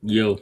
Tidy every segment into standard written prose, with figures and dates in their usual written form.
Yo,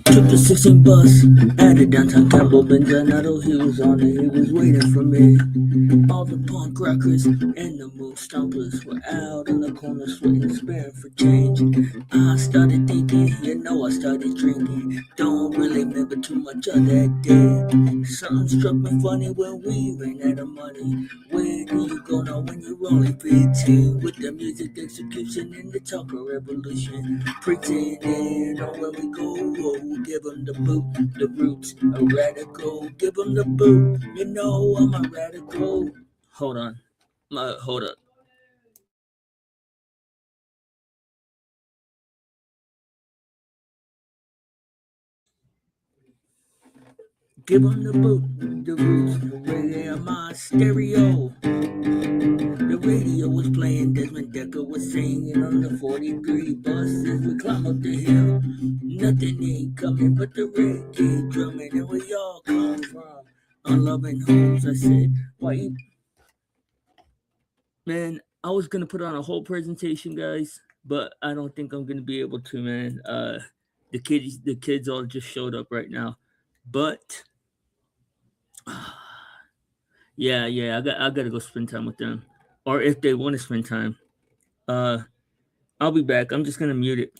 took the 16 bus at a downtown Campbell Benzonato. He was on it, he was waiting for me. All the punk rockers and the moon stompers were out on the corner sweating, sparing for change. I started thinking, I started drinking. Don't really remember too much of that day. Something struck me funny when we ran out of money. Where do you go now when you're only 15? With the music execution and the talker revolution. Pretending on when we go, give them the boot, the roots, a radical. Give them the boot, I'm a radical. Hold on. Hold up. Give them the boot, the roots, reggae, my stereo. The radio was playing, Desmond Decker was singing on the 43 bus as we climb up the hill. Nothing ain't coming but the reggae drumming, and we all come from unloving homes. I said, why you, man, I was gonna put on a whole presentation, guys, but I don't think I'm gonna be able to, man. The kids all just showed up right now. But yeah, I gotta go spend time with them. Or if they want to spend time. Uh I'll be back. I'm just gonna mute it.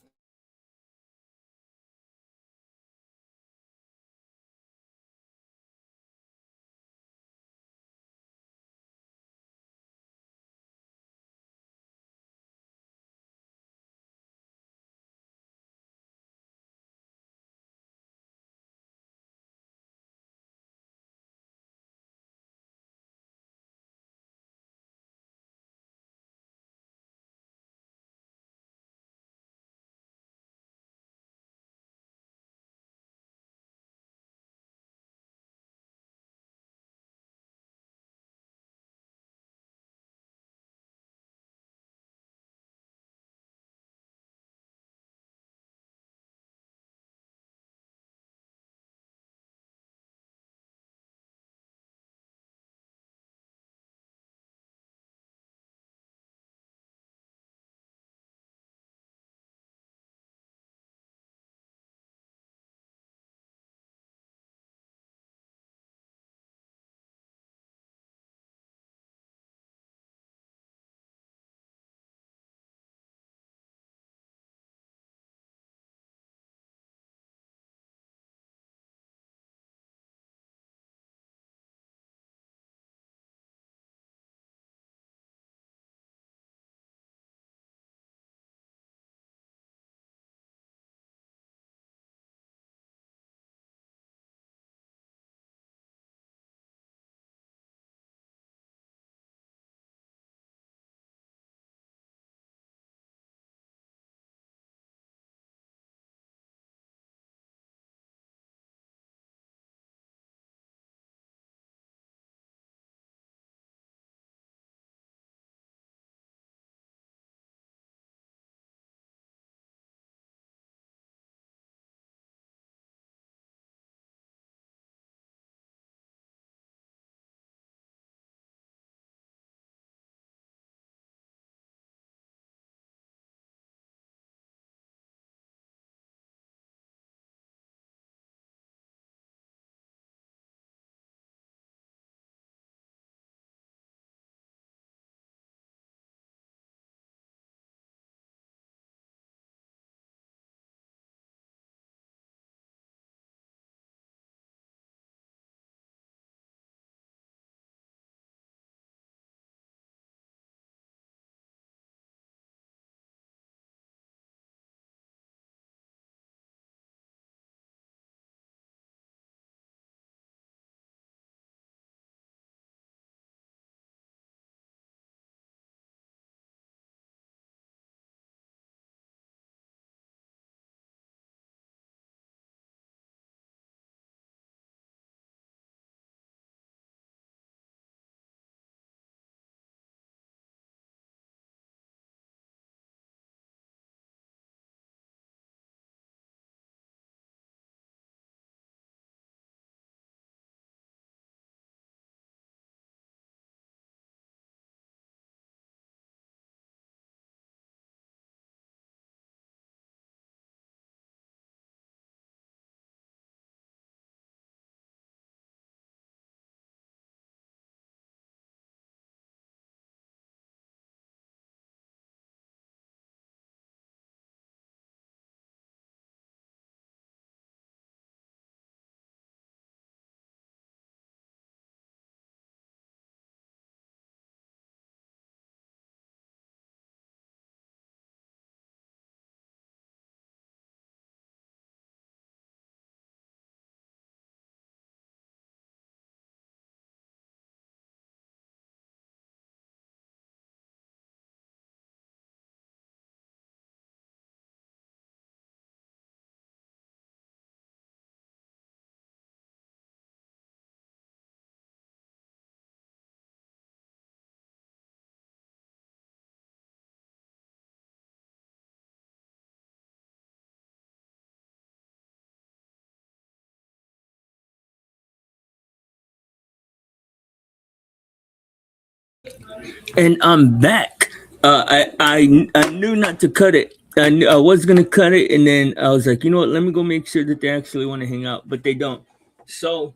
And I'm back. I knew not to cut it. I was gonna cut it, and then I was like, you know what? Let me go make sure that they actually want to hang out, but they don't. So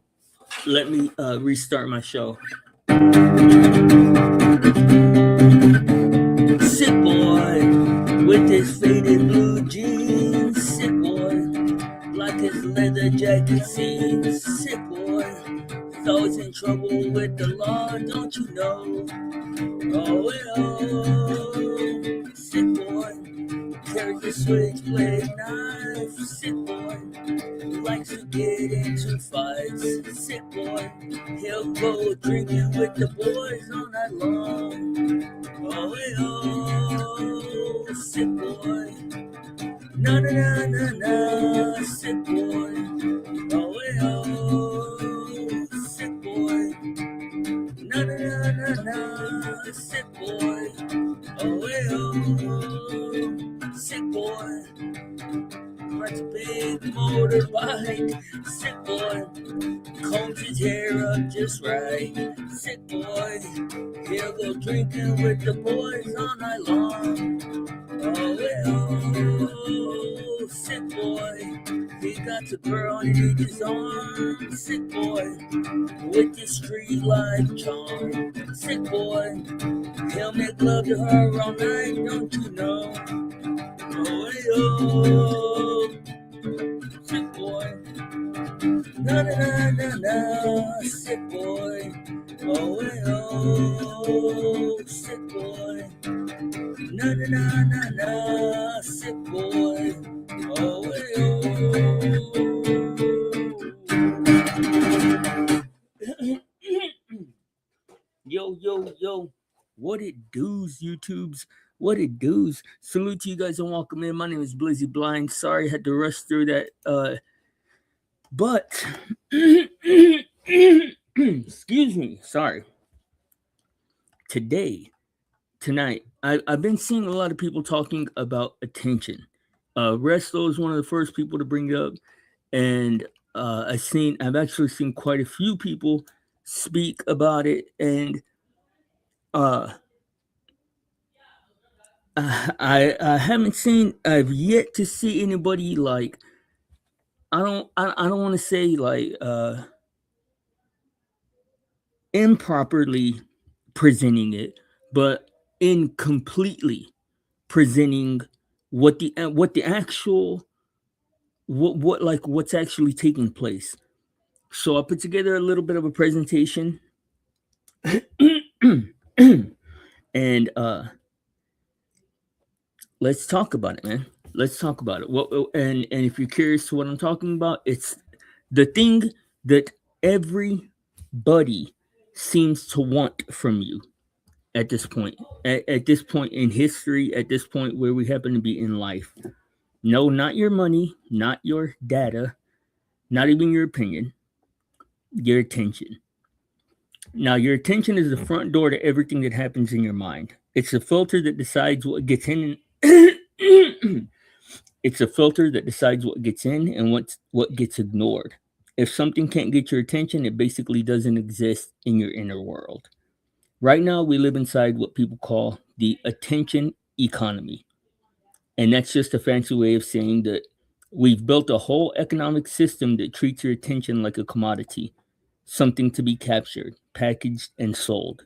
let me restart my show. Sick boy with his faded blue jeans. Sick boy like his leather jacket seems. Sick boy, he's always in trouble with the law, don't you know? Oh, sick boy, carries a switchblade knife. Sick boy, likes to get into fights. Sick boy, he'll go drinking with the boys all night long. Oh, sick boy, na na na na na, sick boy. Oh, sick boy. Na na na na na, sick boy. Oh, sick boy. Rides a big motorbike. Sick boy. Combs his hair up just right. Sick boy. He'll go drinking with the boys all night long. Oh, sick boy. He got a girl underneath his arm. Sick boy. With his street life charm. Sick boy, he'll make love to her all night, don't you know? Oh, sick boy. Na na na na na, sick boy. Oh, sick boy. Na na na na na, sick boy. Oh, Yo, what it does, YouTubes? What it does? Salute to you guys and welcome in. My name is Blizzy Blind. Sorry I had to rush through that. But excuse me, sorry. Tonight, I've been seeing a lot of people talking about attention. Resto is one of the first people to bring it up, and I've actually seen quite a few people speak about it, and I haven't seen. I've yet to see anybody like. I don't want to say like improperly presenting it, but incompletely presenting what the actual what's actually taking place. So I put together a little bit of a presentation, and let's talk about it, man. Let's talk about it. What and if you're curious what I'm talking about, it's the thing that everybody seems to want from you at this point. At this point in history, at this point where we happen to be in life. No, not your money, not your data, not even your opinion, your attention. Now, your attention is the front door to everything that happens in your mind. It's a filter that decides what gets in. It's a filter that decides what gets in and what gets ignored. If something can't get your attention, it basically doesn't exist in your inner world. Right now, we live inside what people call the attention economy. And that's just a fancy way of saying that we've built a whole economic system that treats your attention like a commodity, something to be captured, packaged, and sold.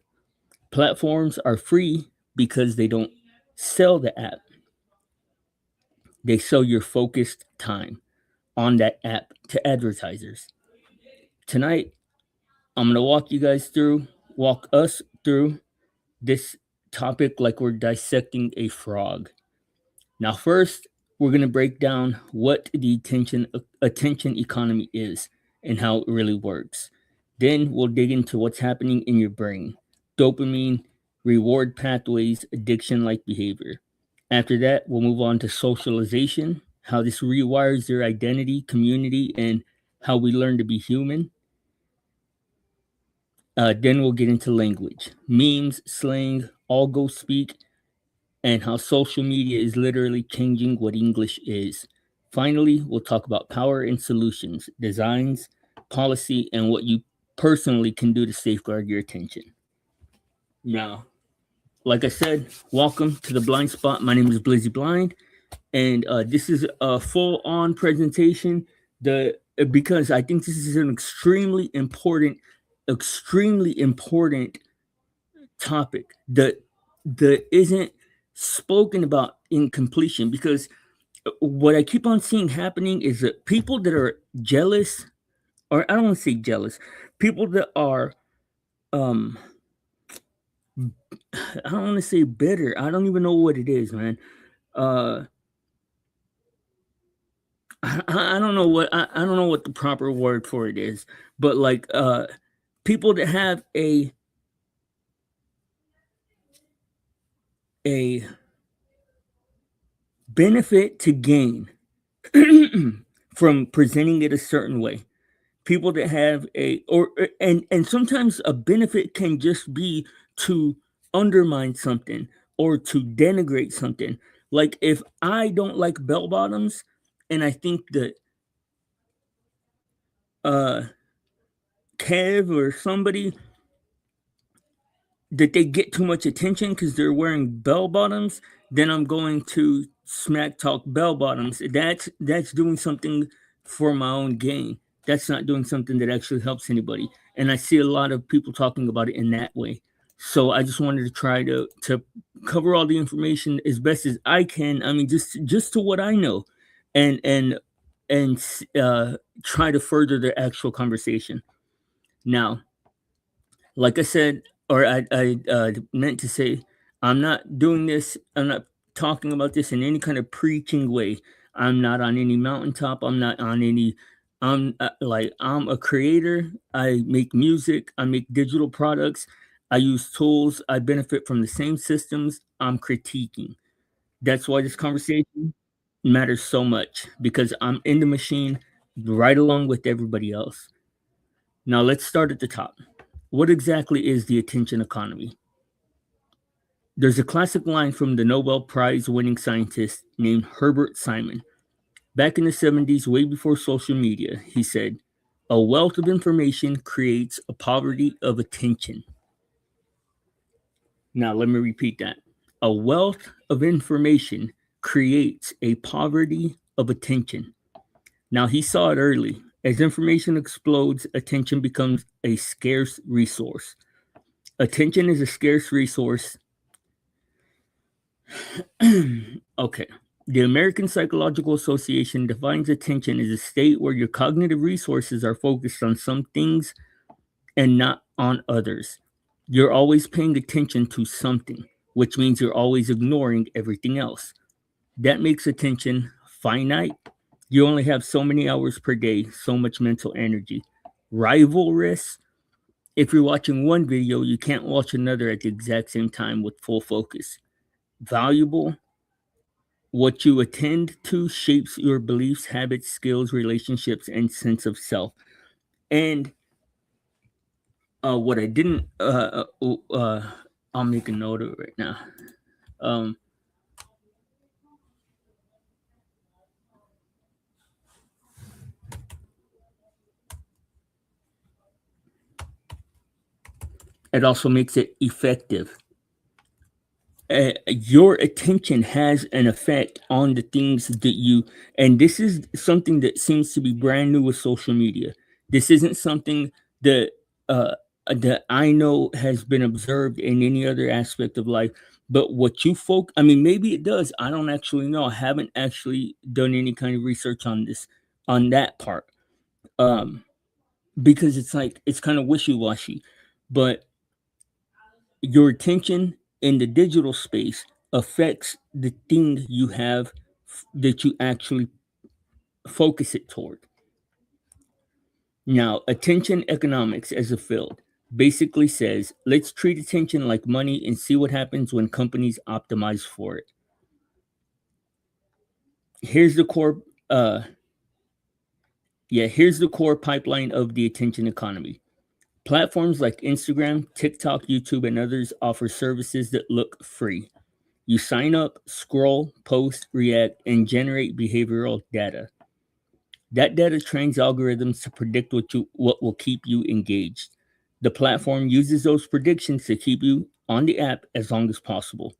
Platforms are free because they don't sell the app, they sell your focused time on that app to advertisers. Tonight, I'm going to walk us through this topic like we're dissecting a frog. Now, first, we're going to break down what the attention economy is and how it really works. Then we'll dig into what's happening in your brain, dopamine, reward pathways, addiction like behavior. After that, we'll move on to socialization, how this rewires your identity, community, and how we learn to be human. Then we'll get into language, memes, slang, all go speak, and how social media is literally changing what English is. Finally, we'll talk about power and solutions, designs, policy, and what you personally can do to safeguard your attention. Now, like I said, welcome to the Blind Spot. My name is Blizzy Blind, and this is a full-on presentation. The Because I think this is an extremely important topic that isn't spoken about in completion. Because what I keep on seeing happening is that people that are jealous, or I don't want to say jealous, people that are um I don't want to say bitter. I don't even know what it is, man. Uh I don't know what I don't know what the proper word for it is, but like people that have a benefit to gain from presenting it a certain way. People that have and sometimes a benefit can just be to undermine something or to denigrate something. Like if I don't like bell bottoms and I think that uh Kev or somebody that they get too much attention because they're wearing bell bottoms, then I'm going to smack talk bell bottoms. That's doing something for my own gain. That's not doing something that actually helps anybody. And I see a lot of people talking about it in that way. So I just wanted to try to cover all the information as best as I can. I mean, just to what I know, and try to further the actual conversation. Now, like I said, or I meant to say, I'm not doing this. I'm not talking about this in any kind of preaching way. I'm not on any mountaintop. I'm not on any. I'm a creator. I make music. I make digital products. I use tools. I benefit from the same systems. I'm critiquing. That's why this conversation matters so much because I'm in the machine right along with everybody else. Now let's start at the top. What exactly is the attention economy? There's a classic line from the Nobel Prize winning scientist named Herbert Simon. Back in the 70s, way before social media, he said, "A wealth of information creates a poverty of attention." Now, let me repeat that. A wealth of information creates a poverty of attention. Now, he saw it early. As information explodes, attention becomes a scarce resource. Attention is a scarce resource. Okay. The American Psychological Association defines attention as a state where your cognitive resources are focused on some things and not on others. You're always paying attention to something, which means you're always ignoring everything else. That makes attention finite. You only have so many hours per day, so much mental energy. Rivalrous. If you're watching one video, you can't watch another at the exact same time with full focus. Valuable. What you attend to shapes your beliefs, habits, skills, relationships, and sense of self. And what I didn't, I'll make a note of it right now. Um, it also makes it effective. Your attention has an effect on the things that you, and this is something that seems to be brand new with social media. This isn't something that that I know has been observed in any other aspect of life. But what you folk, I mean, maybe it does. I don't actually know. I haven't actually done any kind of research on this, on that part, um, because it's like it's kind of wishy washy. But your attention in the digital space affects the thing you have that you actually focus it toward. Now, attention economics as a field basically says let's treat attention like money and see what happens when companies optimize for it. Here's the core here's the core pipeline of the attention economy. Platforms like Instagram, TikTok, YouTube, and others offer services that look free. You sign up, scroll, post, react, and generate behavioral data. That data trains algorithms to predict what will keep you engaged. The platform uses those predictions to keep you on the app as long as possible.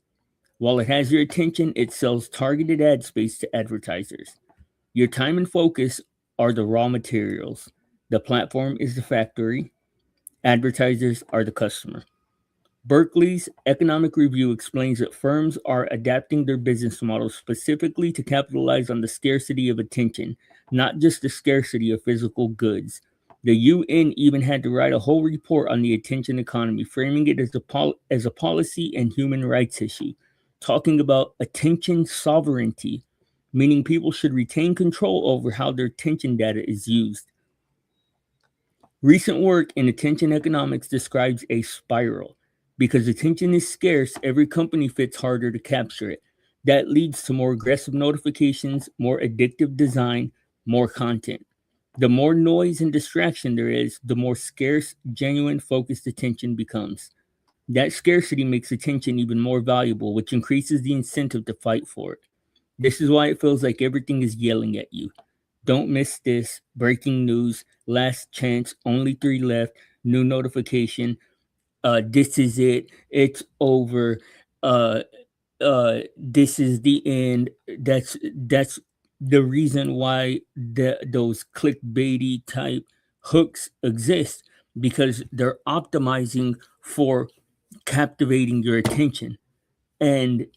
While it has your attention, it sells targeted ad space to advertisers. Your time and focus are the raw materials. The platform is the factory. Advertisers are the customer. Berkeley's Economic Review explains that firms are adapting their business models specifically to capitalize on the scarcity of attention, not just the scarcity of physical goods. The UN even had to write a whole report on the attention economy, framing it as a policy and human rights issue, talking about attention sovereignty, meaning people should retain control over how their attention data is used. Recent work in attention economics describes a spiral. Because attention is scarce, every company fits harder to capture it. That leads to more aggressive notifications, more addictive design, more content. The more noise and distraction there is, the more scarce, genuine, focused attention becomes. That scarcity makes attention even more valuable, which increases the incentive to fight for it. This is why it feels like everything is yelling at you. Don't miss this. Breaking news. Last chance. Only 3 left. New notification. This is it. It's over. Uh, this is the end. That's the reason why those clickbaity type hooks exist, because they're optimizing for captivating your attention. And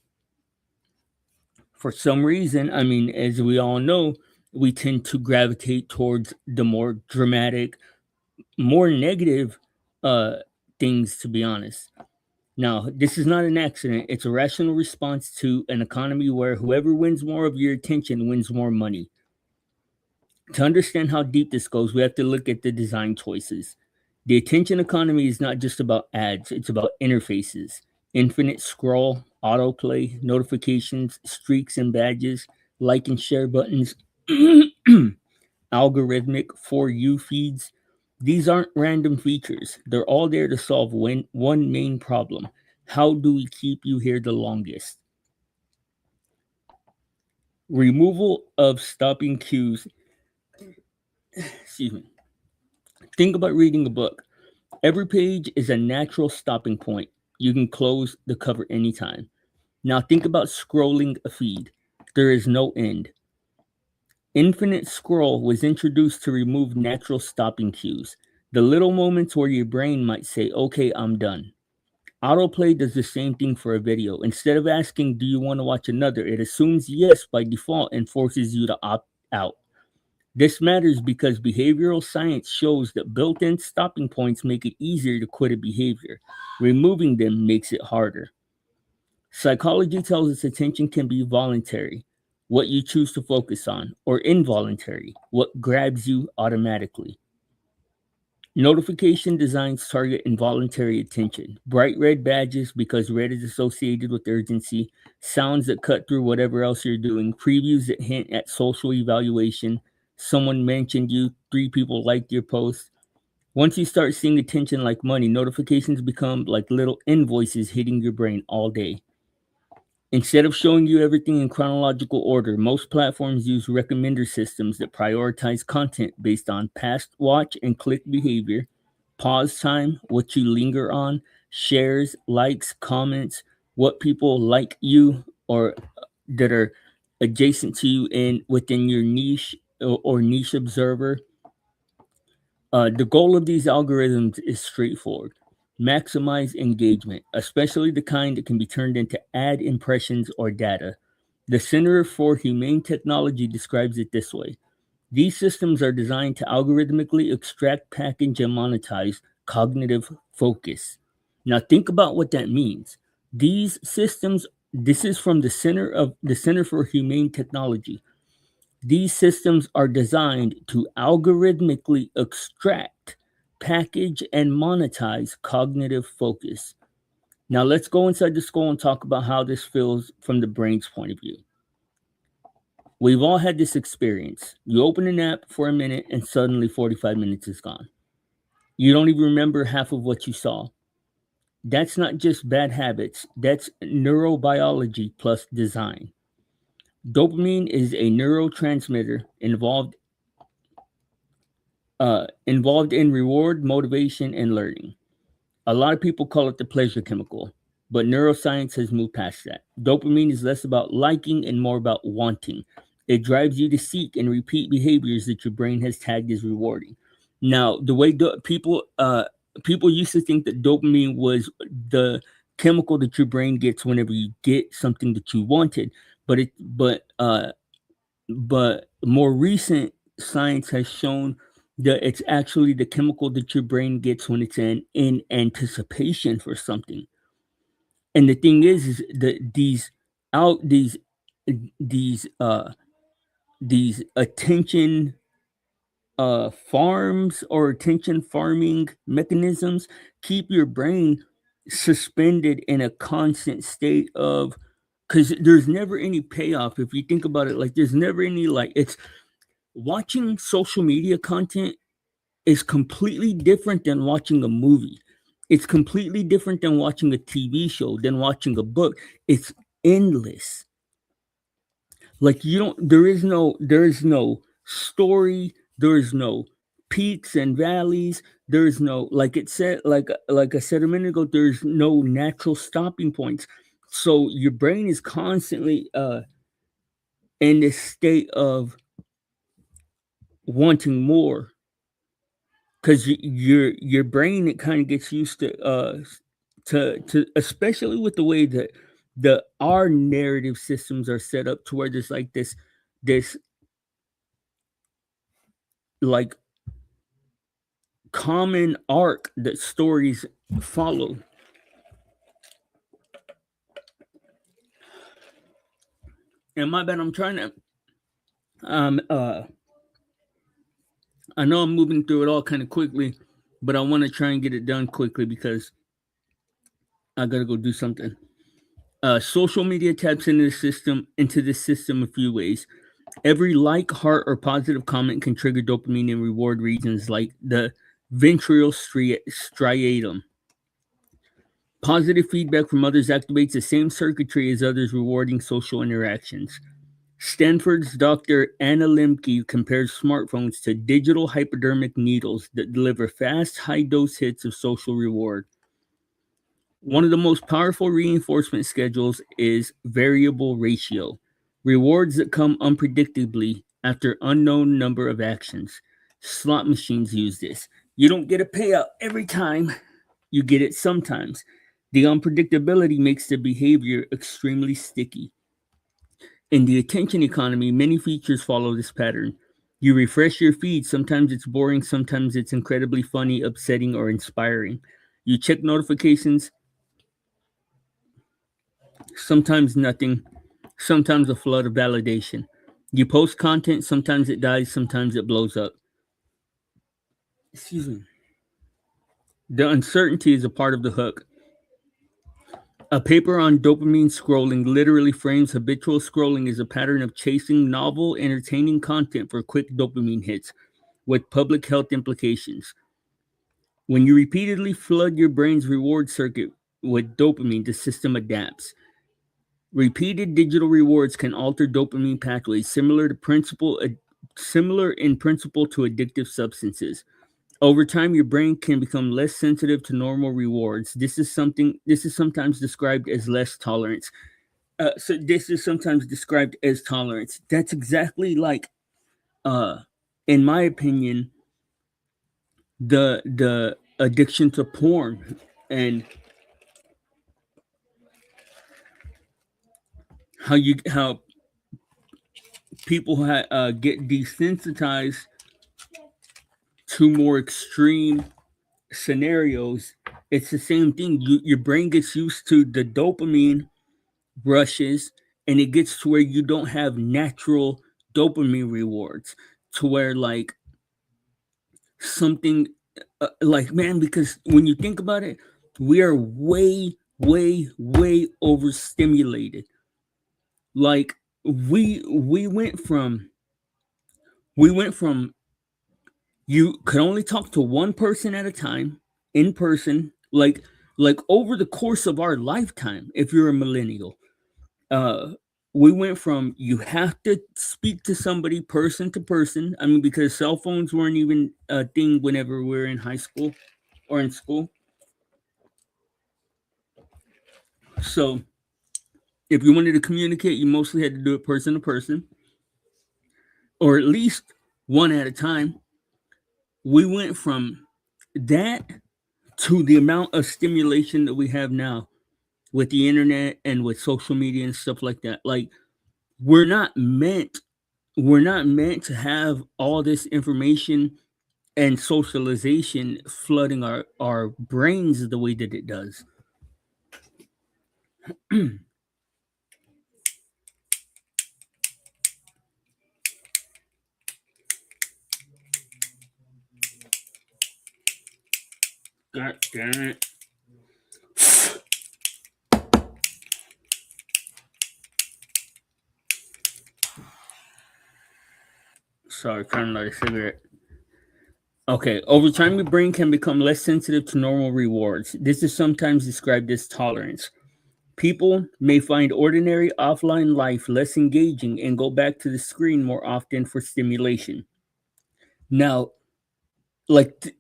for some reason, I mean, as we all know, we tend to gravitate towards the more dramatic, more negative things, to be honest. Now, this is not an accident. It's a rational response to an economy where whoever wins more of your attention wins more money. To understand how deep this goes, we have to look at the design choices. The attention economy is not just about ads, it's about interfaces. Infinite scroll, autoplay, notifications, streaks and badges, like and share buttons, algorithmic For You feeds. These aren't random features. They're all there to solve one main problem. How do we keep you here the longest? Removal of stopping cues. Excuse me. Think about reading a book. Every page is a natural stopping point. You can close the cover anytime. Now think about scrolling a feed. There is no end. Infinite scroll was introduced to remove natural stopping cues, the little moments where your brain might say, okay, I'm done. Autoplay does the same thing for a video. Instead of asking, do you want to watch another, it assumes yes by default and forces you to opt out. This matters because behavioral science shows that built-in stopping points make it easier to quit a behavior. Removing them makes it harder. Psychology tells us attention can be voluntary, what you choose to focus on, or involuntary, what grabs you automatically. Notification designs target involuntary attention. Bright red badges because red is associated with urgency, sounds that cut through whatever else you're doing, previews that hint at social evaluation, someone mentioned you, 3 people liked your post. Once you start seeing attention like money, notifications become like little invoices hitting your brain all day. Instead of showing you everything in chronological order, most platforms use recommender systems that prioritize content based on past watch and click behavior, pause time, what you linger on, shares, likes, comments, what people like you or that are adjacent to you in within your niche or niche observer. The goal of these algorithms is straightforward. Maximize engagement, especially the kind that can be turned into ad impressions or data. The Center for Humane Technology describes it this way. These systems are designed to algorithmically extract, package, and monetize cognitive focus. Now think about what that means. These systems, this is from the Center for Humane Technology. These systems are designed to algorithmically extract, package, and monetize cognitive focus. Now let's go inside the skull and talk about how this feels from the brain's point of view. We've all had this experience. You open an app for a minute and suddenly 45 minutes is gone. You don't even remember half of what you saw. That's not just bad habits, that's neurobiology plus design. Dopamine is a neurotransmitter involved involved in reward, motivation, and learning. A lot of people call it the pleasure chemical, but neuroscience has moved past that. Dopamine is less about liking and more about wanting. It drives you to seek and repeat behaviors that your brain has tagged as rewarding. Now, the way people used to think that dopamine was the chemical that your brain gets whenever you get something that you wanted, but more recent science has shown that it's actually the chemical that your brain gets when it's in anticipation for something. And the thing is that out these these attention farms or attention farming mechanisms keep your brain suspended in a constant state of, because there's never any payoff. If you think about it, like there's never any, like, it's watching social media content is completely different than watching a movie. It's completely different than watching a TV show, than watching a book. It's endless. Like, you don't there is no story, there is no peaks and valleys, there is no, like it said, like I said a minute ago, there's no natural stopping points. So your brain is constantly in this state of wanting more, because your brain, it kind of gets used to, especially with the way that the our narrative systems are set up, to where there's like this like common arc that stories follow. And my bad, I'm trying to um uh I know I'm moving through it all kind of quickly, but I want to try and get it done quickly because I gotta go do something. Social media taps into the system a few ways. Every like, heart, or positive comment can trigger dopamine in reward regions like the ventral striatum. Positive feedback from others activates the same circuitry as others' rewarding social interactions. Stanford's Dr. Anna Lemke compares smartphones to digital hypodermic needles that deliver fast, high dose hits of social reward. One of the most powerful reinforcement schedules is variable ratio, rewards that come unpredictably after unknown number of actions. Slot machines use this. You don't get a payout every time, you get it sometimes. The unpredictability makes the behavior extremely sticky. In the attention economy, many features follow this pattern. You refresh your feed, sometimes it's boring, sometimes it's incredibly funny, upsetting, or inspiring. You check notifications, sometimes nothing, sometimes a flood of validation. You post content, sometimes it dies, sometimes it blows up. Excuse me. The uncertainty is a part of the hook. A paper on dopamine scrolling literally frames habitual scrolling as a pattern of chasing novel, entertaining content for quick dopamine hits, with public health implications. When you repeatedly flood your brain's reward circuit with dopamine, the system adapts. Repeated digital rewards can alter dopamine pathways, similar in principle to addictive substances. Over time, your brain can become less sensitive to normal rewards. This is sometimes described as less tolerance. So this is sometimes described as tolerance. That's exactly like, uh, in my opinion, the addiction to porn, and how people get desensitized to more extreme scenarios. It's the same thing. Your brain gets used to the dopamine rushes, and it gets to where you don't have natural dopamine rewards. To where, like, something, like, man, because when you think about it, we are way, way, way overstimulated. Like, we went from you could only talk to one person at a time in person, like over the course of our lifetime, if you're a millennial. we went from you have to speak to somebody person to person. I mean, because cell phones weren't even a thing whenever we were in high school or in school. So if you wanted to communicate, you mostly had to do it person to person, or at least one at a time. We went from that to the amount of stimulation that we have now with the internet and with social media and stuff like that. Like we're not meant we're not meant to have all this information and socialization flooding our brains the way that it does. God damn it. Sorry, trying to light a cigarette. Okay, over time, your brain can become less sensitive to normal rewards. This is sometimes described as tolerance. People may find ordinary offline life less engaging and go back to the screen more often for stimulation. Now, like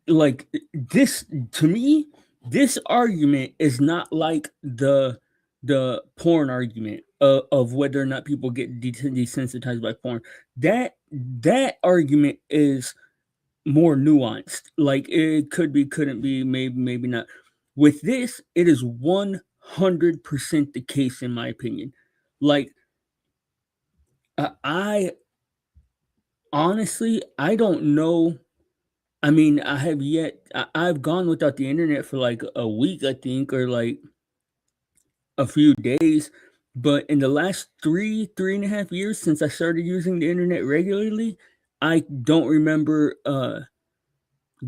this to me, this argument is not like the porn argument of whether or not people get desensitized by porn. That argument is more nuanced. Like it could be, couldn't be, maybe not. With this, it is 100% the case in my opinion. Like I honestly, I don't know. I mean, I've gone without the internet for like a week, I think, or like a few days. But in the last 3.5 years since I started using the internet regularly, I don't remember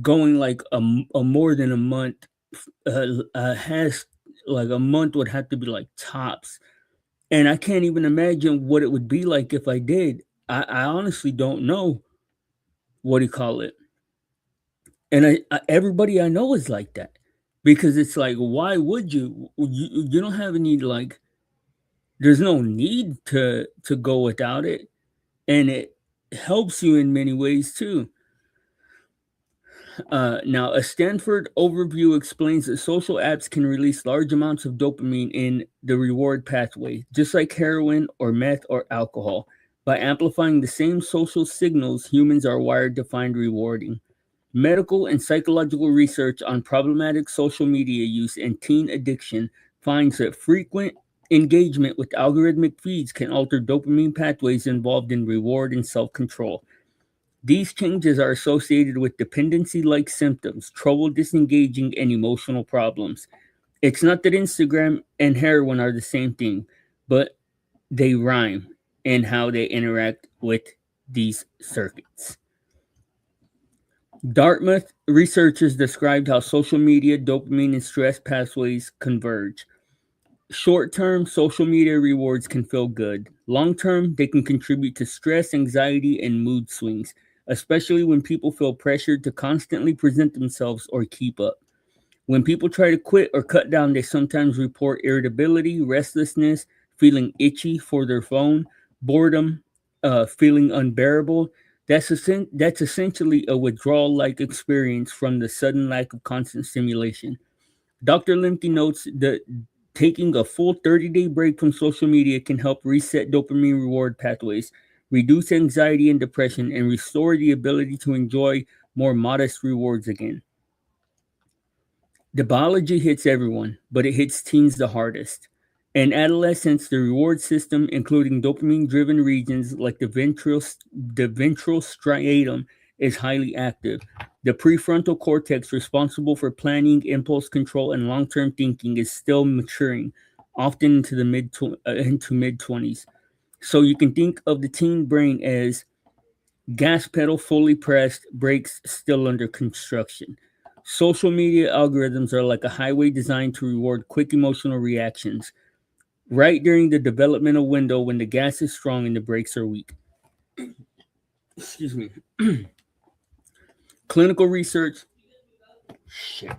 going like a more than a month. Has like a month would have to be like tops, and I can't even imagine what it would be like if I did. I honestly don't know what do you call it, and everybody I know is like that because it's like, why would you don't have any like. There's no need to go without it, and it helps you in many ways too. Now, a Stanford overview explains that social apps can release large amounts of dopamine in the reward pathway, just like heroin or meth or alcohol. By amplifying the same social signals humans are wired to find rewarding. Medical and psychological research on problematic social media use and teen addiction finds that frequent engagement with algorithmic feeds can alter dopamine pathways involved in reward and self control. These changes are associated with dependency like symptoms, trouble disengaging, and emotional problems. It's not that Instagram and heroin are the same thing, but they rhyme in how they interact with these circuits. Dartmouth researchers described how social media, dopamine, and stress pathways converge. Short term, social media rewards can feel good. Long term, they can contribute to stress, anxiety, and mood swings, especially when people feel pressured to constantly present themselves or keep up. When people try to quit or cut down, they sometimes report irritability, restlessness, feeling itchy for their phone, boredom, feeling unbearable. That's essentially a withdrawal like experience from the sudden lack of constant stimulation. Dr. Limke notes that taking a full 30-day break from social media can help reset dopamine reward pathways, reduce anxiety and depression, and restore the ability to enjoy more modest rewards again. The biology hits everyone, but it hits teens the hardest. In adolescence, the reward system, including dopamine driven regions like the ventral striatum, is highly active. The prefrontal cortex, responsible for planning, impulse control, and long term thinking, is still maturing, often into mid 20s. So you can think of the teen brain as gas pedal fully pressed, brakes still under construction. Social media algorithms are like a highway designed to reward quick emotional reactions, right during the developmental window when the gas is strong and the brakes are weak. Excuse me. Clinical research. Shit.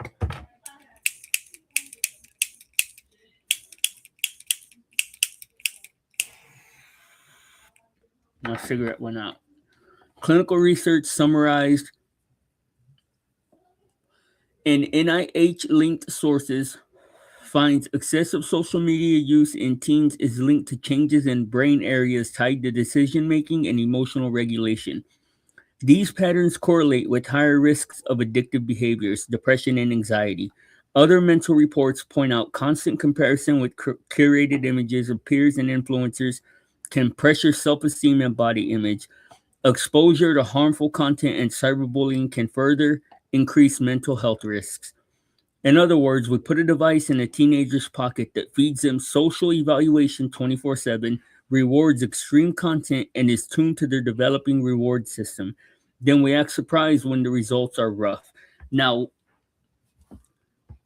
My cigarette went out. Clinical research summarized in NIH-linked sources finds excessive social media use in teens is linked to changes in brain areas tied to decision making and emotional regulation. These patterns correlate with higher risks of addictive behaviors, depression, and anxiety. Other mental reports point out constant comparison with curated images of peers and influencers can pressure self esteem and body image. Exposure to harmful content and cyberbullying can further increase mental health risks. In other words, we put a device in a teenager's pocket that feeds them social evaluation 24/7, rewards extreme content, and is tuned to their developing reward system. Then we act surprised when the results are rough. Now,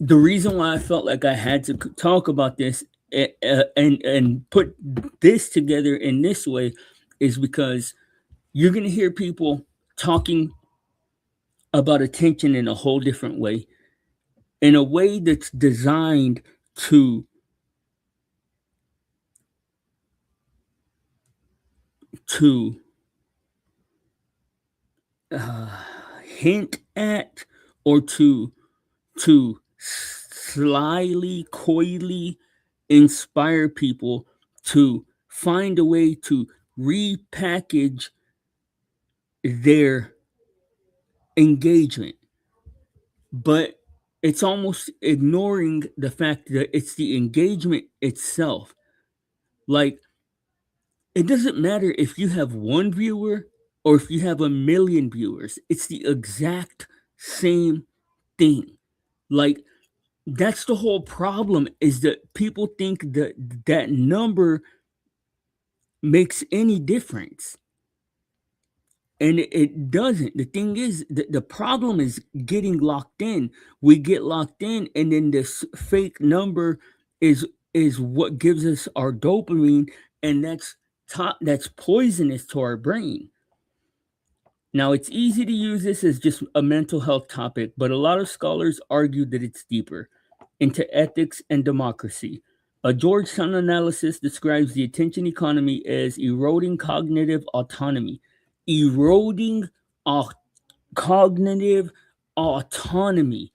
the reason why I felt like I had to talk about this and put this together in this way is because you're going to hear people talking about attention in a whole different way, in a way that's designed to hint at or to slyly, coyly inspire people to find a way to repackage their engagement. But it's almost ignoring the fact that it's the engagement itself. Like, it doesn't matter if you have one viewer or if you have a million viewers, it's the exact same thing. Like, that's the whole problem, is that people think that that number makes any difference, and it doesn't. The thing is, the problem is getting locked in. We get locked in, and then this fake number is what gives us our dopamine, and that's poisonous to our brain. Now, it's easy to use this as just a mental health topic, but a lot of scholars argue that it's deeper, into ethics and democracy. A Georgetown analysis describes the attention economy as eroding cognitive autonomy. Eroding cognitive autonomy.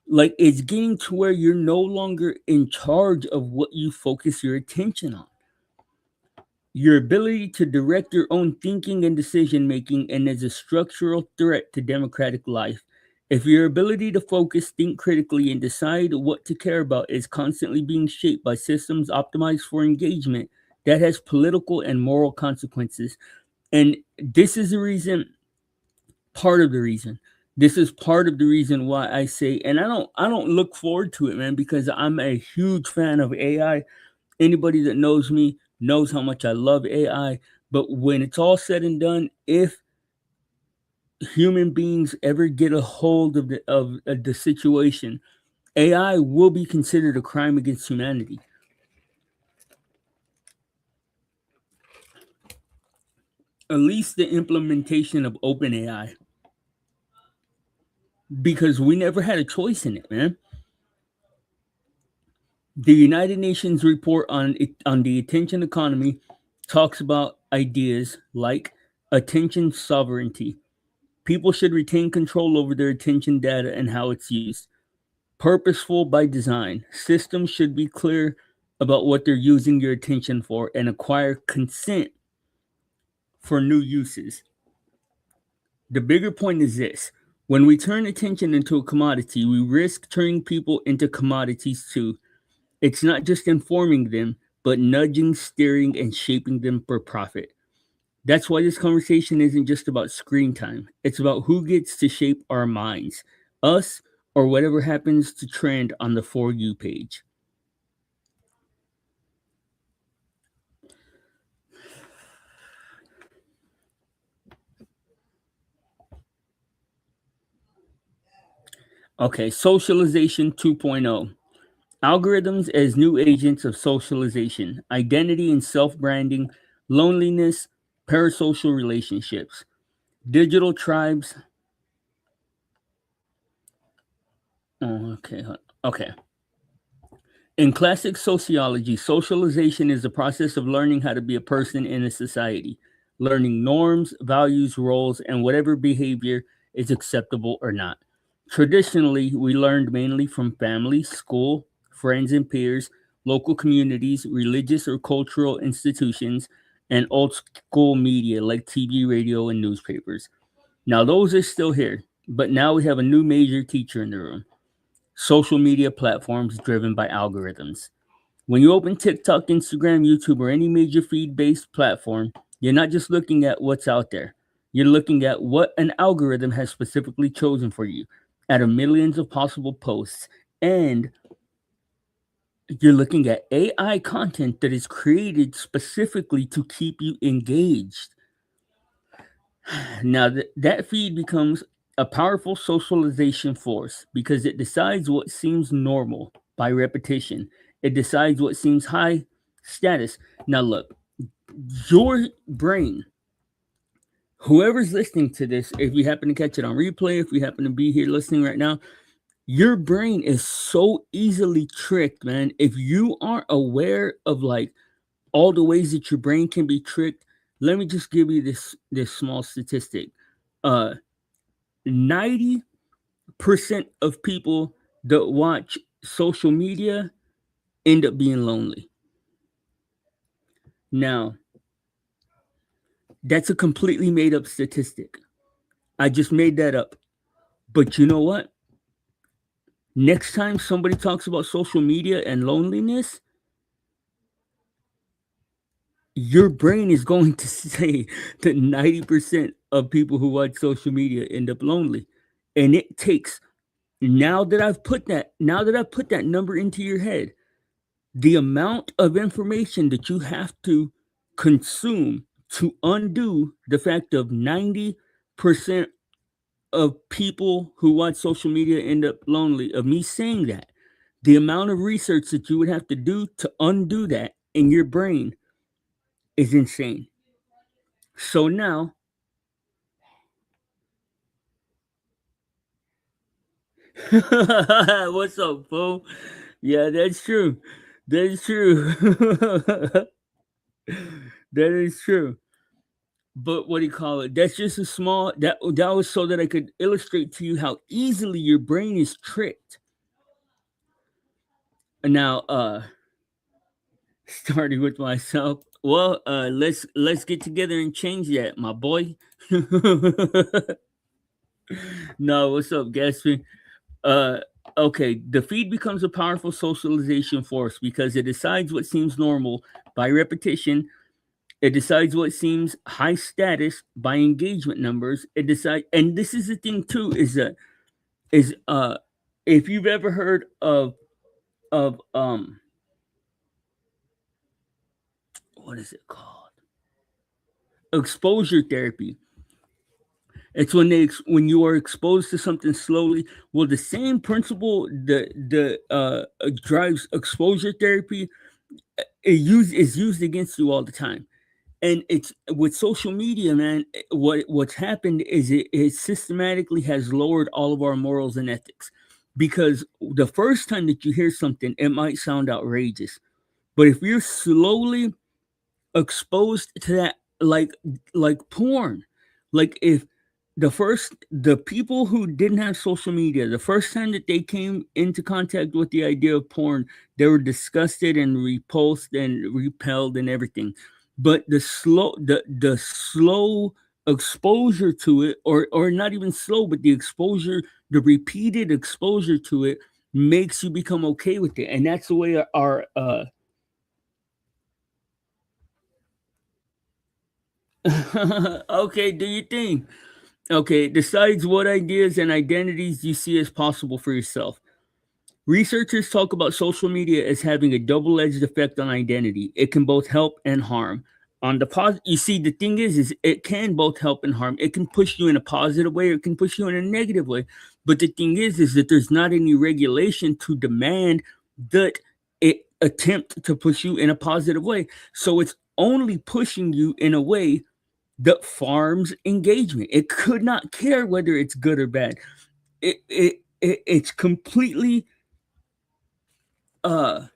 Like, it's getting to where you're no longer in charge of what you focus your attention on. Your ability to direct your own thinking and decision making, and as a structural threat to democratic life. If your ability to focus, think critically, and decide what to care about is constantly being shaped by systems optimized for engagement, that has political and moral consequences. And this is the reason, part of the reason. This is part of the reason why I say, and I don't look forward to it, man, because I'm a huge fan of AI. Anybody that knows me knows how much I love AI. But when it's all said and done, if human beings ever get a hold of the situation, AI will be considered a crime against humanity. At least the implementation of OpenAI, because we never had a choice in it, man. The United Nations report on the attention economy talks about ideas like attention sovereignty. People should retain control over their attention data and how it's used. Purposeful by design. Systems should be clear about what they're using your attention for and acquire consent for new uses. The bigger point is this: when we turn attention into a commodity, we risk turning people into commodities too. It's not just informing them, but nudging, steering, and shaping them for profit. That's why this conversation isn't just about screen time. It's about who gets to shape our minds, us or whatever happens to trend on the For You page. Okay, socialization 2.0. Algorithms as new agents of socialization, identity and self branding, loneliness, parasocial relationships, digital tribes. Oh, okay. In classic sociology, socialization is the process of learning how to be a person in a society. learning norms, values, roles, and whatever behavior is acceptable or not. Traditionally, we learned mainly from family, school, friends and peers, local communities, religious or cultural institutions, and old school media like TV, radio, and newspapers. Now, those are still here, but now we have a new major teacher in the room: social media platforms driven by algorithms. When you open TikTok, Instagram, YouTube, or any major feed based platform, you're not just looking at what's out there. You're looking at what an algorithm has specifically chosen for you out of millions of possible posts. And you're looking at AI content that is created specifically to keep you engaged. Now, that feed becomes a powerful socialization force because it decides what seems normal by repetition. It decides what seems high status. Now, look, your brain, whoever's listening to this, if you happen to catch it on replay, if you happen to be here listening right now, your brain is so easily tricked, man. If you aren't aware of like all the ways that your brain can be tricked, let me just give you this small statistic. 90% of people that watch social media end up being lonely. Now, that's a completely made up statistic. I just made that up. But you know what? Next time somebody talks about social media and loneliness, your brain is going to say that 90% of people who watch social media end up lonely. And it takes, now that I've put that number into your head, the amount of information that you have to consume to undo the fact of 90% of people who watch social media end up lonely, of me saying that, the amount of research that you would have to do to undo that in your brain is insane. So now, what's up, fool? Yeah, that's true. That's true. That is true. But what do you call it? That's just a small that was so that I could illustrate to you how easily your brain is tricked. Now, starting with myself. Well, let's get together and change that, my boy. No, what's up, Gatsby? Uh, okay, the feed becomes a powerful socialization force because it decides what seems normal by repetition. It decides what seems high status by engagement numbers. It decides, and this is the thing too, is that is if you've ever heard of what is it called? Exposure therapy. It's when when you are exposed to something slowly. Well, the same principle the drives exposure therapy is used against you all the time. And it's with social media, man. What's happened is it systematically has lowered all of our morals and ethics, because the first time that you hear something, it might sound outrageous, but if you're slowly exposed to that, like porn, like if the people who didn't have social media, the first time that they came into contact with the idea of porn, they were disgusted and repulsed and repelled and everything. But the slow exposure to it, or not even slow, but the exposure, the repeated exposure to it, makes you become okay with it. And that's the way our okay, do you think? Okay, decides what ideas and identities you see as possible for yourself. Researchers talk about social media as having a double edged effect on identity. It can both help and harm. On the positive, you see, the thing is it can both help and harm. It can push you in a positive way, or it can push you in a negative way. But the thing is that there's not any regulation to demand that it attempt to push you in a positive way. So it's only pushing you in a way that farms engagement. It could not care whether it's good or bad. It's completely uh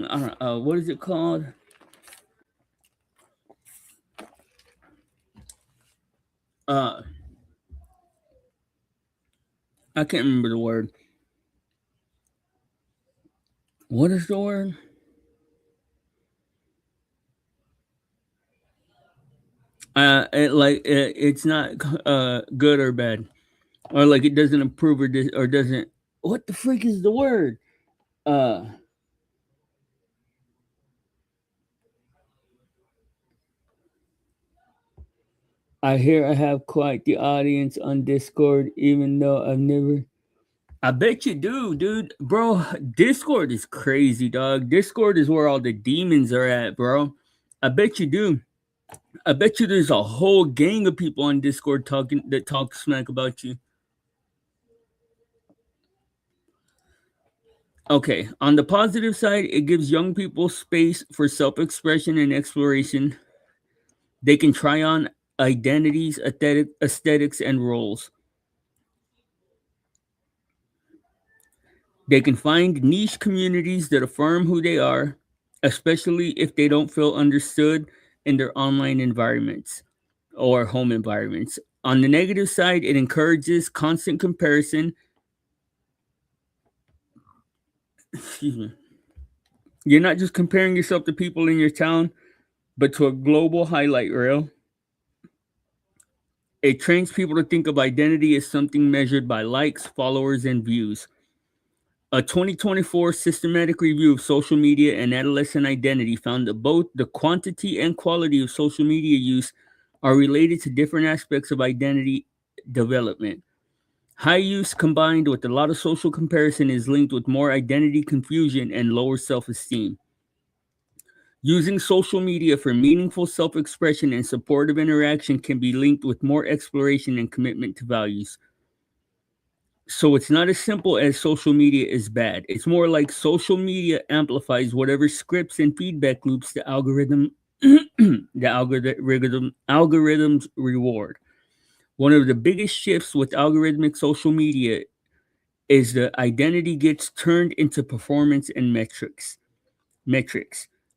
I don't know, what is it called? I can't remember the word. What is the word? It's not good or bad, or like it doesn't improve or doesn't. What the freak is the word? Uh, I hear I have quite the audience on Discord, even though I've never. I bet you do, dude. Bro, Discord is crazy, dog. Discord is where all the demons are at, bro. I bet you do. I bet you there's a whole gang of people on Discord that talk smack about you. Okay, on the positive side, it gives young people space for self expression and exploration. They can try on identities, aesthetics, and roles. They can find niche communities that affirm who they are, especially if they don't feel understood in their online environments or home environments. On the negative side, it encourages constant comparison. Excuse me. You're not just comparing yourself to people in your town, but to a global highlight reel. It trains people to think of identity as something measured by likes, followers, and views. A 2024 systematic review of social media and adolescent identity found that both the quantity and quality of social media use are related to different aspects of identity development. High use combined with a lot of social comparison is linked with more identity confusion and lower self esteem. Using social media for meaningful self expression and supportive interaction can be linked with more exploration and commitment to values. So it's not as simple as social media is bad. It's more like social media amplifies whatever scripts and feedback loops the algorithms reward. One of the biggest shifts with algorithmic social media is the identity gets turned into performance and metrics.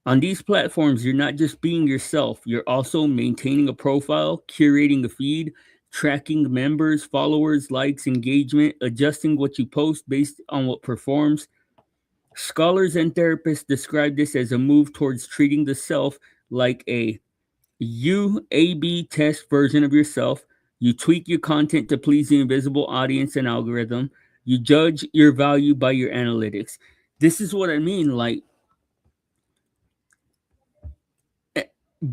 On these platforms, you're not just being yourself, you're also maintaining a profile, curating a feed, tracking members, followers, likes, engagement, adjusting what you post based on what performs. Scholars and therapists describe this as a move towards treating the self like a UAB test version of yourself. You tweak your content to please the invisible audience and algorithm. You judge your value by your analytics. This is what I mean. Like,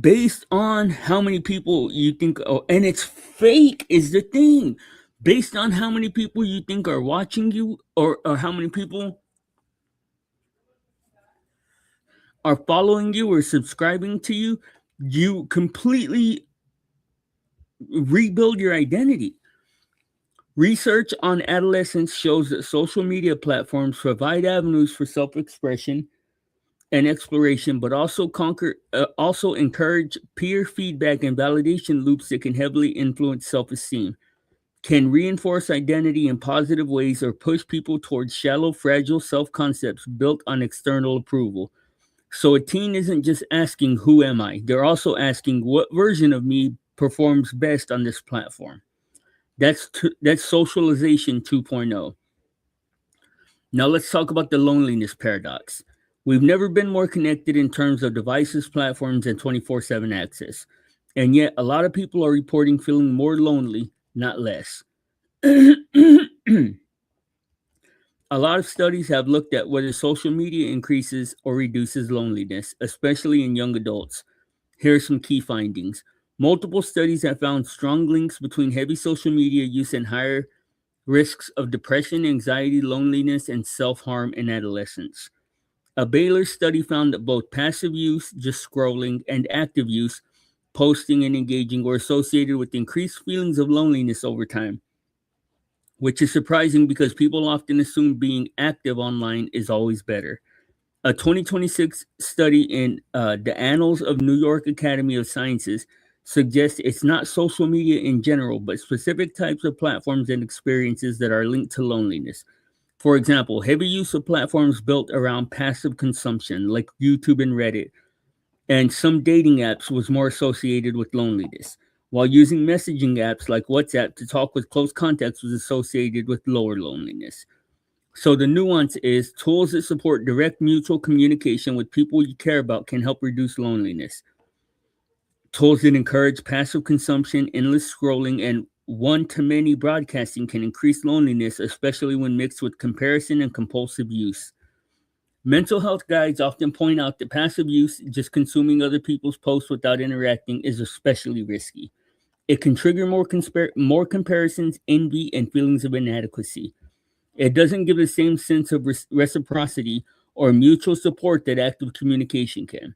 based on how many people you think, oh, and it's fake is the thing. Based on how many people you think are watching you, or how many people are following you or subscribing to you, you completely rebuild your identity. Research on adolescence shows that social media platforms provide avenues for self-expression and exploration, but also encourage peer feedback and validation loops that can heavily influence self-esteem, can reinforce identity in positive ways, or push people towards shallow, fragile self-concepts built on external approval. So a teen isn't just asking, "Who am I?" They're also asking, "What version of me performs best on this platform?" That's socialization 2.0. Now let's talk about the loneliness paradox. We've never been more connected in terms of devices, platforms, and 24/7 access. And yet, a lot of people are reporting feeling more lonely, not less. A lot of studies have looked at whether social media increases or reduces loneliness, especially in young adults. Here are some key findings. Multiple studies have found strong links between heavy social media use and higher risks of depression, anxiety, loneliness, and self harm in adolescents. A Baylor study found that both passive use, just scrolling, and active use, posting and engaging, were associated with increased feelings of loneliness over time, which is surprising because people often assume being active online is always better. A 2026 study in the Annals of New York Academy of Sciences suggests it's not social media in general, but specific types of platforms and experiences that are linked to loneliness. For example, heavy use of platforms built around passive consumption, like YouTube and Reddit, and some dating apps was more associated with loneliness, while using messaging apps like WhatsApp to talk with close contacts was associated with lower loneliness. So the nuance is tools that support direct mutual communication with people you care about can help reduce loneliness. Tools that encourage passive consumption, endless scrolling, and one to many broadcasting can increase loneliness, especially when mixed with comparison and compulsive use. Mental health guides often point out that passive use, just consuming other people's posts without interacting, is especially risky. It can trigger more comparisons, envy, and feelings of inadequacy. It doesn't give the same sense of reciprocity or mutual support that active communication can.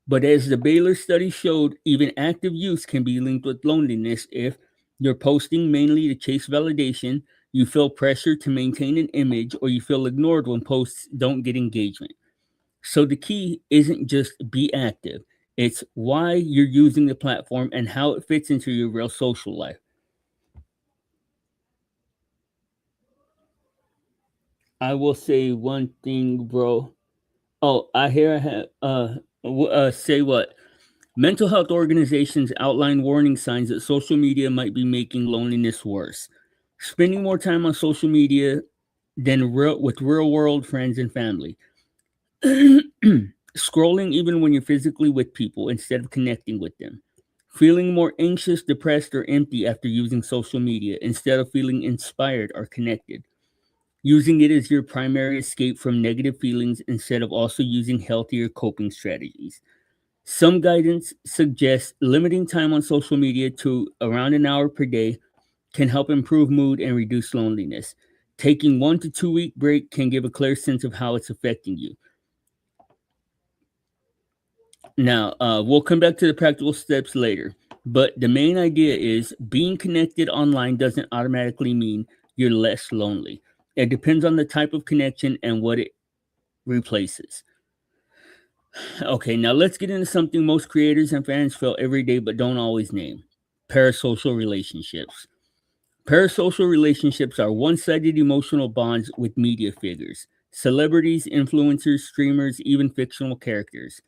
But as the Baylor study showed, even active use can be linked with loneliness if you're posting mainly to chase validation, you feel pressure to maintain an image, or you feel ignored when posts don't get engagement. So the key isn't just be active, it's why you're using the platform and how it fits into your real social life. I will say one thing, bro. Oh, I hear I have say what? Mental health organizations outline warning signs that social media might be making loneliness worse. Spending more time on social media than with real world friends and family. Scrolling even when you're physically with people instead of connecting with them. Feeling more anxious, depressed, or empty after using social media instead of feeling inspired or connected. Using it as your primary escape from negative feelings instead of also using healthier coping strategies. Some guidance suggests limiting time on social media to around an hour per day can help improve mood and reduce loneliness. Taking 1 to 2 week break can give a clear sense of how it's affecting you. Now, we'll come back to the practical steps later, but the main idea is being connected online doesn't automatically mean you're less lonely. It depends on the type of connection and what it replaces. Okay, now let's get into something most creators and fans feel every day but don't always name: parasocial relationships. Parasocial relationships are one sided emotional bonds with media figures, celebrities, influencers, streamers, even fictional characters.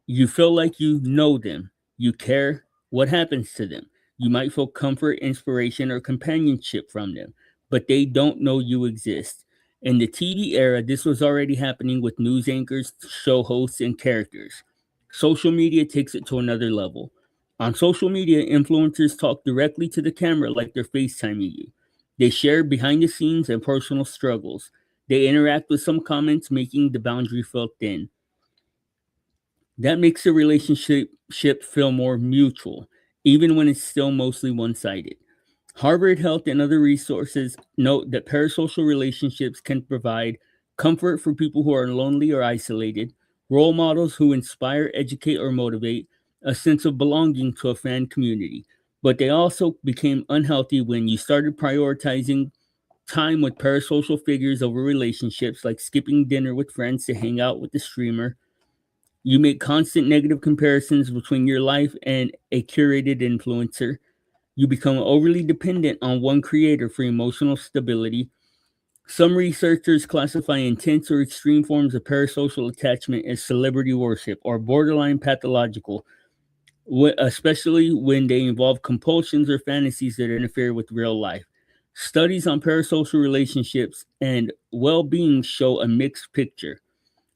You feel like you know them, you care what happens to them. You might feel comfort, inspiration, or companionship from them, but they don't know you exist. In the TV era, this was already happening with news anchors, show hosts, and characters. Social media takes it to another level. On social media, influencers talk directly to the camera like they're FaceTiming you. They share behind the scenes and personal struggles. They interact with some comments, making the boundary feel thin. That makes the relationship feel more mutual, even when it's still mostly one sided. Harvard Health and other resources note that parasocial relationships can provide comfort for people who are lonely or isolated, role models who inspire, educate, or motivate, a sense of belonging to a fan community. But they also became unhealthy when you started prioritizing time with parasocial figures over relationships, like skipping dinner with friends to hang out with the streamer. You make constant negative comparisons between your life and a curated influencer. You become overly dependent on one creator for emotional stability. Some researchers classify intense or extreme forms of parasocial attachment as celebrity worship or borderline pathological, especially when they involve compulsions or fantasies that interfere with real life. Studies on parasocial relationships and well being show a mixed picture.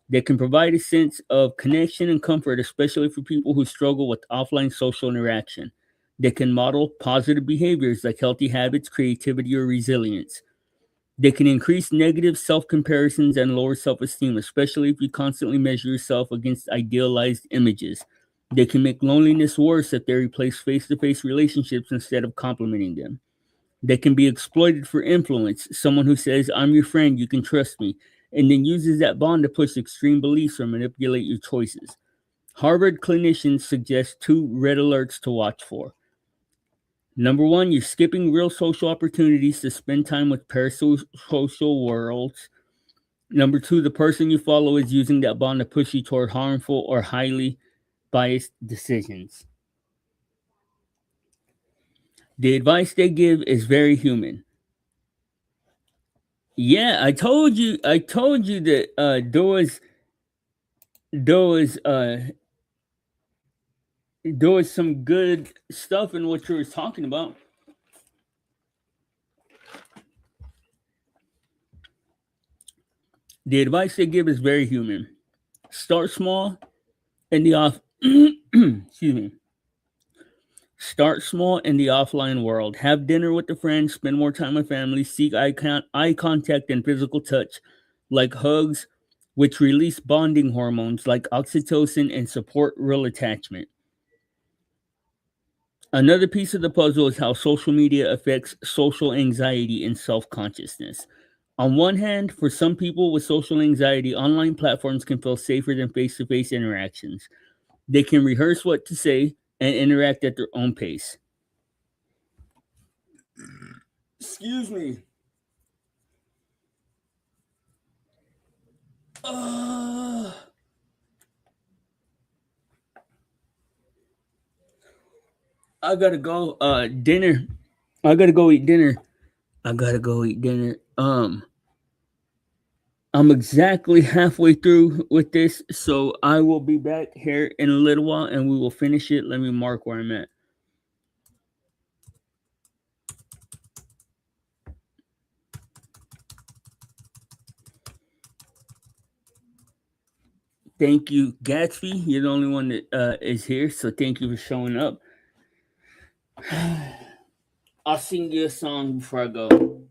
They can provide a sense of connection and comfort, especially for people who struggle with offline social interaction. They can model positive behaviors like healthy habits, creativity, or resilience. They can increase negative self comparisons and lower self esteem, especially if you constantly measure yourself against idealized images. They can make loneliness worse if they replace face to face relationships instead of complementing them. They can be exploited for influence, someone who says, "I'm your friend, you can trust me," and then uses that bond to push extreme beliefs or manipulate your choices. Harvard clinicians suggest two red alerts to watch for. Number one, you're skipping real social opportunities to spend time with parasocial worlds. Number two, the person you follow is using that bond to push you toward harmful or highly biased decisions. The advice they give is very human. Yeah, I told you that there was there was some good stuff in what you were talking about. The advice they give is very human. Start small in the off excuse me. Start small in the offline world. Have dinner with a friend, spend more time with family, seek eye contact and physical touch, like hugs, which release bonding hormones like oxytocin and support real attachment. Another piece of the puzzle is how social media affects social anxiety and self consciousness. On one hand, for some people with social anxiety, online platforms can feel safer than face to face interactions. They can rehearse what to say and interact at their own pace. Excuse me. Uh, I gotta go. Dinner. I gotta go eat dinner. I gotta go eat dinner. I'm exactly halfway through with this, so I will be back here in a little while, and we will finish it. Let me mark where I'm at. Thank you, Gatsby. You're the only one that is here, so thank you for showing up. I'll sing you a song before I go.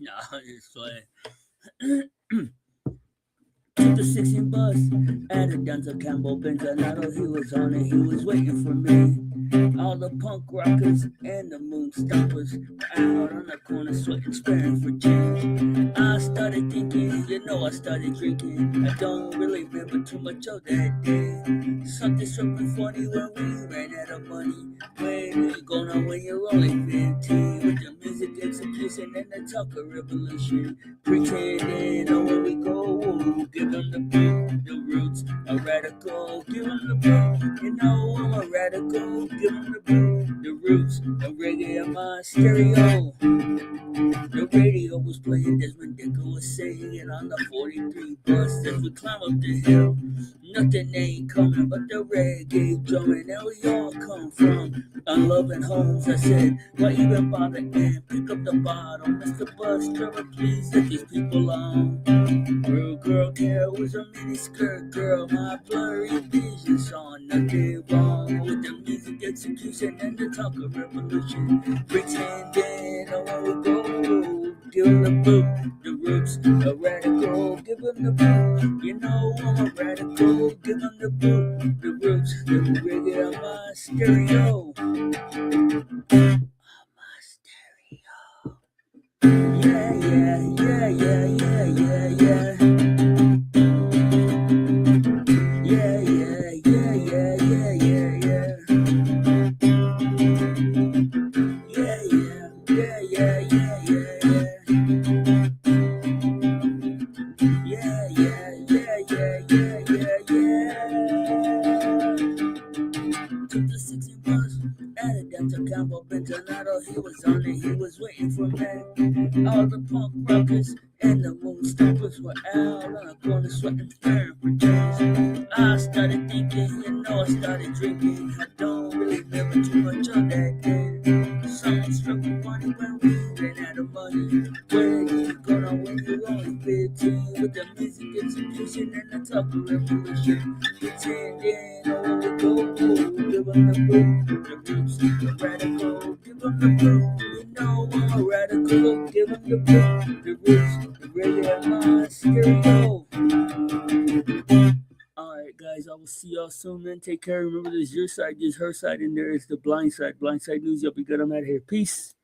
Nah, it's playing. Took the 16 bus, added down to Campbell Benzonato. He was on it, he was waiting for me. All the punk rockers and the moon stompers were out on the corner sweating, sparing for change. I started thinking, I started drinking. I don't really remember too much of that day. Something struck me funny when we ran out of money. When you go now when you're only 15? With the music execution and the talker revolution. Pretending on where we go, give them the beat, the roots, a radical, give them the beat, I'm a radical, give them the beat, the roots, the reggae on my stereo. The radio was playing Desmond Decker was singing on the 43 bus as we climb up the hill. Nothing ain't coming but the reggae drumming, and we all come from unloving homes. I said, why even bother and pick up the bottle? Mr. Bus driver, please let these people on. Real girl Carol was a mini skirt girl. My blurry vision saw nothing wrong with the music execution and the talk of revolution. Pretending on where we go. Give them the boot, the roots, a radical. Give them the boot, I'm a radical. Give them the boot, the roots, the reggae on my stereo. My stereo. Yeah, yeah, yeah, yeah, yeah, yeah, yeah. Yeah, yeah, yeah, yeah, yeah, yeah, yeah. Yeah, yeah, yeah, yeah, yeah, yeah. Yeah, yeah, yeah, yeah, yeah, yeah, yeah. Took the 60 bus, added down to Campbell Benzonato. He was on it, he was waiting for me. All the punk rockers and the moon stompers were out on the corner sweating, staring for change. I started thinking, I started drinking. I don't really remember too much of that day. Something struck me funny when we ran out of money. Where you go now when you're only 15? With the music execution and the talk of revolution. Pretending on where we go. Give them the boot, the roots, the radical. Give them the boot, I'm a radical. Give them the boot, the roots, the reggae on my stereo. Alright, guys, I will see y'all soon, man. Take care. Remember, there's your side, there's her side, and there is the blind side. Blind side news. Y'all be good. I'm out of here. Peace.